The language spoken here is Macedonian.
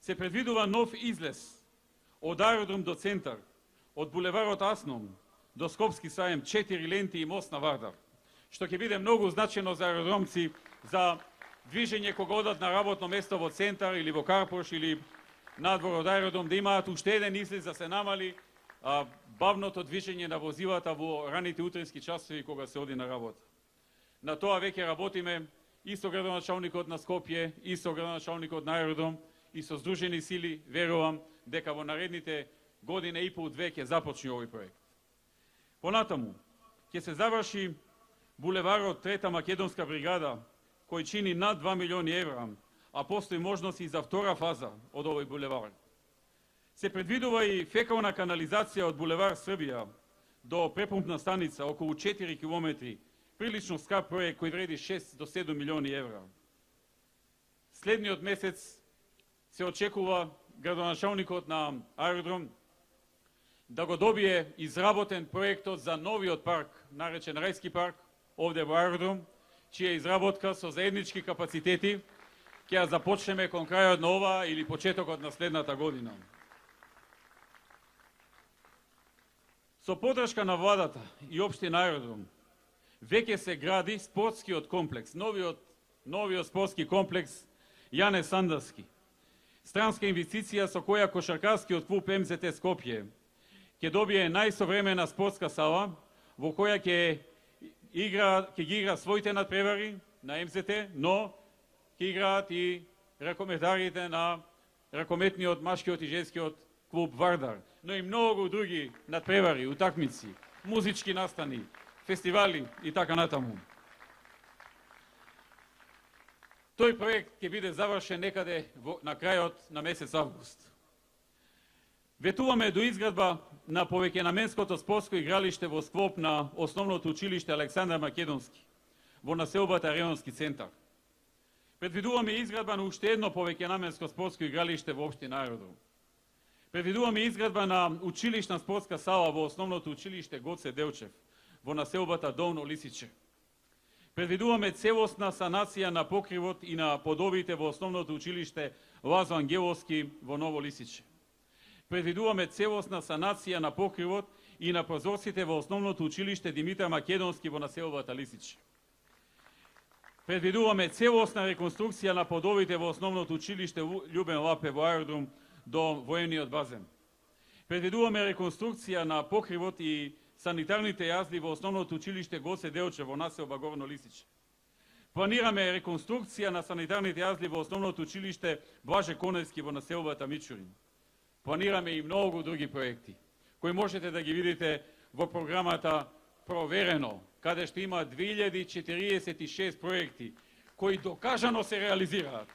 се предвидува нов излез од аеродром до центар, од булеварот Асном до Скопски саем, 4 ленти и мост на Вардар, што ќе биде многу значено за аеродромци, за движење кога одат на работно место во центар или во Карпош или надвор од аеродром, да имаат уште еден излез да се намали бавното движење на возилата во раните утрински часови кога се оди на работа. На тоа веќе работиме и со градоначалникот на Скопје, и со градоначалникот на аеродром, и со здружени сили. Верувам дека во наредните година и пол-две ќе започне овој проект. Понатаму ќе се заврши булеварот Трета македонска бригада, кој чини над 2 милиони евра, а постои можност и за втора фаза од овој булевар. Се предвидува и фекална канализација од булевар Србија до препумпна станица, околу 4 километри, прилично скап проект кој вреди 6 до 7 милиони евра. Следниот месец се очекува градоначалникот на аеродром да го добие изработен проектот за новиот парк, наречен Рајски парк, овде во аеродром, чија изработка со заеднички капацитети ќе ја започнеме кон крајот на ова или почетокот на следната година. Со поддршка на владата и општина аеродром, веќе се гради спортскиот комплекс, новиот спортски комплекс Јане Сандарски. Странска инвестиција со која кошаркарскиот клуб МЗТ Скопје ќе добие најсовремена спортска сала во која ќе ги игра своите надпревари на МЗТ, но ќе играат и ракометарите на ракометниот, машкиот и женскиот клуб Вардар, но и многу други надпревари, утакмици, музички настани, фестивали и така натаму. Тој проект ќе биде завршен некаде на крајот на месец август. Ветуваме до изградба на повеќенаменското спортско игралиште во склоп на основното училиште Александар Македонски во населбата Реонски центар. Предвидуваме изградба на уште едно повеќенаменско спортско игралиште во општина Аеродром. Предвидуваме изградба на училишна спортска сала во основното училиште Гоце Делчев во населбата Долно Лисиче. Предвидуваме целосна санација на покривот и на подовите во основното училиште Лазо Ангеловски во Ново Лисиче. Предвидуваме целосна санација на покривот и на прозорците во основното училиште Димитар Македонски во населбата Лисиче. Предвидуваме целосна реконструкција на подовите во основното училиште Љубен Лапе во аеродром до воениот базен. Предвидуваме реконструкција на покривот и санитарните јазди во основното училиште Гоце Делчев во населба Горно Лисиче. Планираме реконструкција на санитарните јазди во основното училиште Блаже Коневски во населбата Мичурин. Планираме и многу други проекти, кои можете да ги видите во програмата Проверено, каде што има 2046 проекти, кои докажано се реализираат.